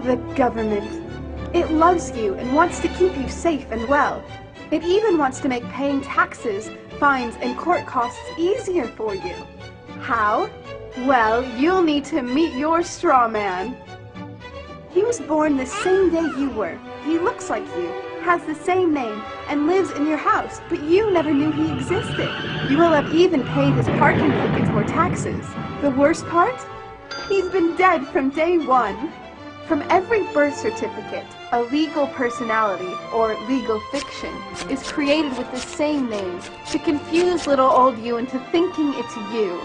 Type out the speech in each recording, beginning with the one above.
The government. It loves you and wants to keep you safe and well. It even wants to make paying taxes, fines, and court costs easier for you. How? Well, you'll need to meet your straw man. He was born the same day you were. He looks like you, has the same name, and lives in your house, but you never knew he existed. You will have even paid his parking tickets or taxes. The worst part? He's been dead from day one. From every birth certificate, a legal personality, or legal fiction, is created with the same name to confuse little old you into thinking it's you.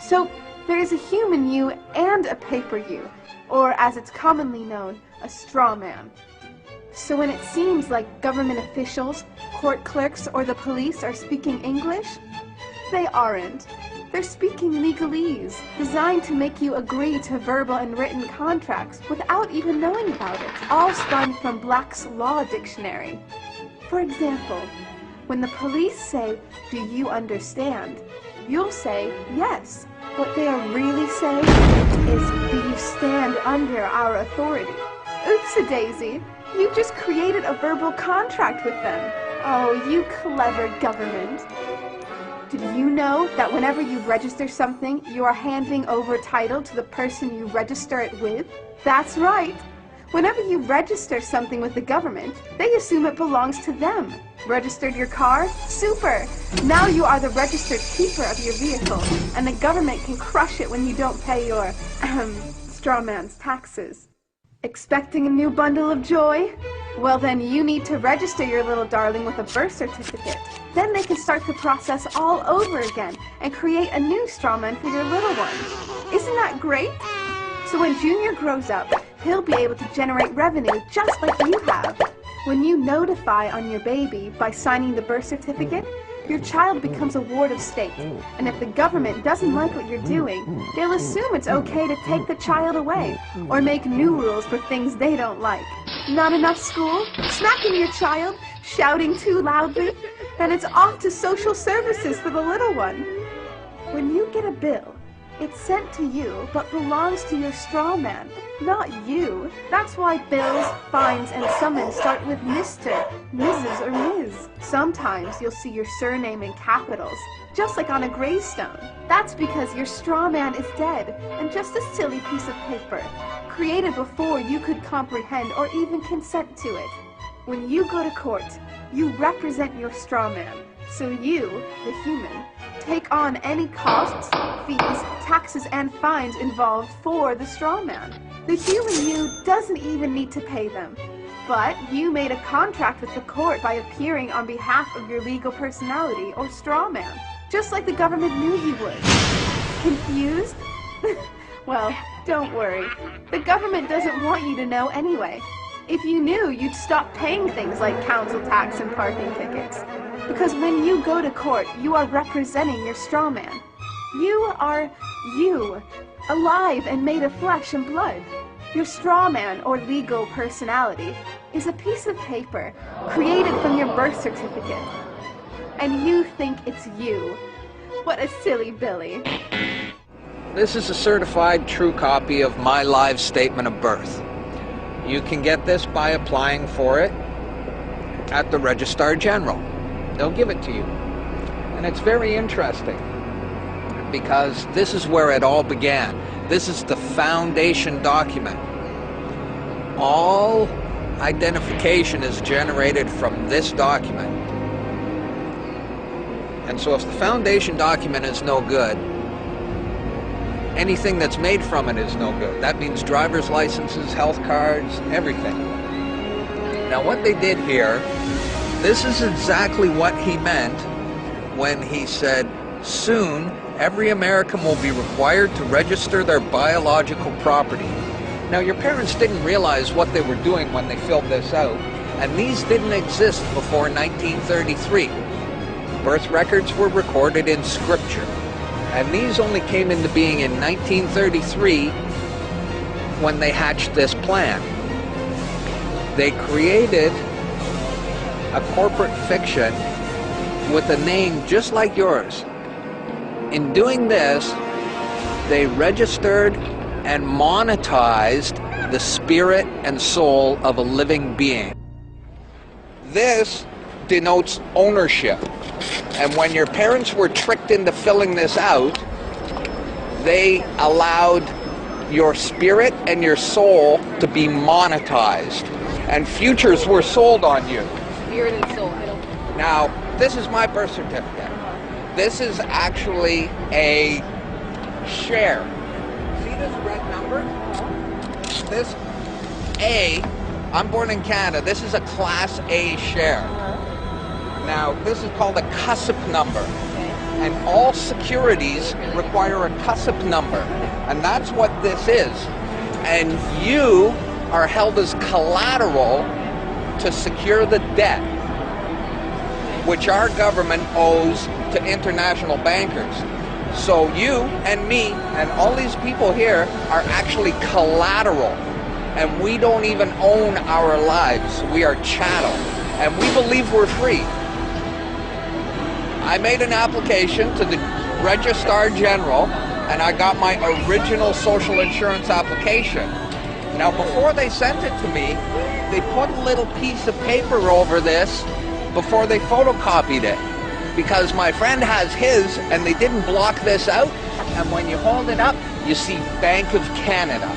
So, there is a human you and a paper you, or as it's commonly known, a straw man. So when it seems like government officials, court clerks, or the police are speaking English, they aren't. They're speaking legalese, designed to make you agree to verbal and written contracts without even knowing about it, all spun from Black's Law Dictionary. For example, when the police say, "Do you understand?" you'll say, "Yes." What they are really saying is, "Do you stand under our authority?" Oops-a-daisy, you just created a verbal contract with them. Oh, you clever government. Did you know that whenever you register something, you are handing over title to the person you register it with? That's right. Whenever you register something with the government, they assume it belongs to them. Registered your car? Super! Now you are the registered keeper of your vehicle, and the government can crush it when you don't pay your, straw man's taxes. Expecting a new bundle of joy? Well then you need to register your little darling with a birth certificate. Then they can start the process all over again and create a new straw man for your little one. Isn't that great? So when Junior grows up, he'll be able to generate revenue just like you have. When you notify on your baby by signing the birth certificate, your child becomes a ward of state, and if the government doesn't like what you're doing, they'll assume it's okay to take the child away, or make new rules for things they don't like. Not enough school? Smacking your child? Shouting too loudly? Then it's off to social services for the little one. When you get a bill, it's sent to you, but belongs to your straw man, not you. That's why bills, fines, and summons start with Mr., Mrs., or Ms. Sometimes you'll see your surname in capitals, just like on a gravestone. That's because your straw man is dead, and just a silly piece of paper, created before you could comprehend or even consent to it. When you go to court, you represent your straw man, so you, the human, take on any costs, fees, taxes, and fines involved for the straw man. The human you doesn't even need to pay them, but you made a contract with the court by appearing on behalf of your legal personality or straw man, just like the government knew you would. Confused? Well, don't worry. The government doesn't want you to know anyway. If you knew, you'd stop paying things like council tax and parking tickets. Because when you go to court, you are representing your straw man. You are you, alive and made of flesh and blood. Your straw man, or legal personality, is a piece of paper created from your birth certificate. And you think it's you. What a silly Billy. This is a certified true copy of my live statement of birth. You can get this by applying for it at the Registrar General. They'll give it to you. And it's very interesting because this is where it all began. This is the foundation document. All identification is generated from this document. And so if the foundation document is no good, anything that's made from it is no good. That means driver's licenses, health cards, everything. Now what they did here, this is exactly what he meant when he said, soon every American will be required to register their biological property. Now your parents didn't realize what they were doing when they filled this out, and these didn't exist before 1933. Birth records were recorded in scripture. And these only came into being in 1933 when they hatched this plan. They created a corporate fiction with a name just like yours. In doing this, they registered and monetized the spirit and soul of a living being. This denotes ownership. And when your parents were tricked into filling this out, they allowed your spirit and your soul to be monetized. And futures were sold on you. Spirit and soul. Now, this is my birth certificate. This is actually a share. See this red number? This A, I'm born in Canada. This is a Class A share. Now, this is called a CUSIP number. And all securities require a CUSIP number. And that's what this is. And you are held as collateral to secure the debt which our government owes to international bankers. So you and me and all these people here are actually collateral. And we don't even own our lives. We are chattel. And we believe we're free. I made an application to the Registrar General and I got my original social insurance application. Now before they sent it to me, they put a little piece of paper over this before they photocopied it. Because my friend has his and they didn't block this out, and when you hold it up, you see Bank of Canada.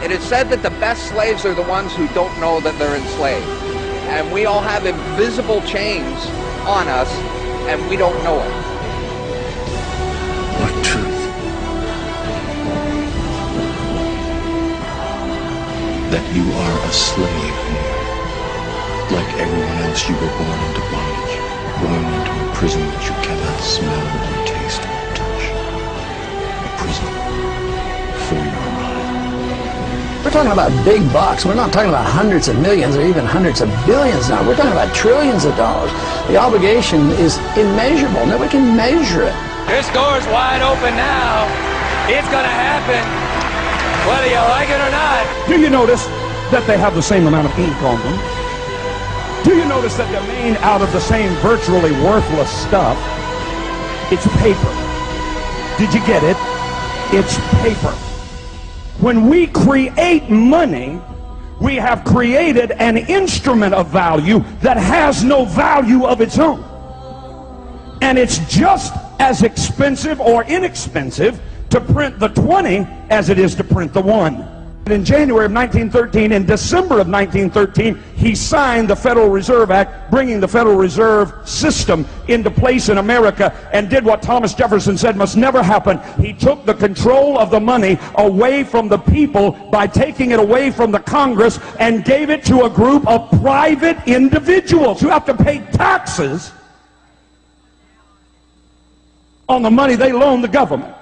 It is said that the best slaves are the ones who don't know that they're enslaved. And we all have invisible chains on us, and we don't know it. What truth? That you are a slave here. Like everyone else, you were born into bondage. Born into a prison that you cannot smell or taste or touch. A prison for your mind. We're talking about big bucks. We're not talking about hundreds of millions or even hundreds of billions now. We're talking about trillions of dollars. The obligation is immeasurable. Nobody can measure it. This door's wide open now. It's gonna happen, whether you like it or not. Do you notice that they have the same amount of ink on them? Do you notice that they're made out of the same virtually worthless stuff? It's paper. Did you get it? It's paper. When we create money, we have created an instrument of value that has no value of its own. And it's just as expensive or inexpensive to print the 20 as it is to print the 1. In January of 1913, in December of 1913, he signed the Federal Reserve Act, bringing the Federal Reserve System into place in America, and did what Thomas Jefferson said must never happen. He took the control of the money away from the people by taking it away from the Congress and gave it to a group of private individuals who have to pay taxes on the money they loan the government.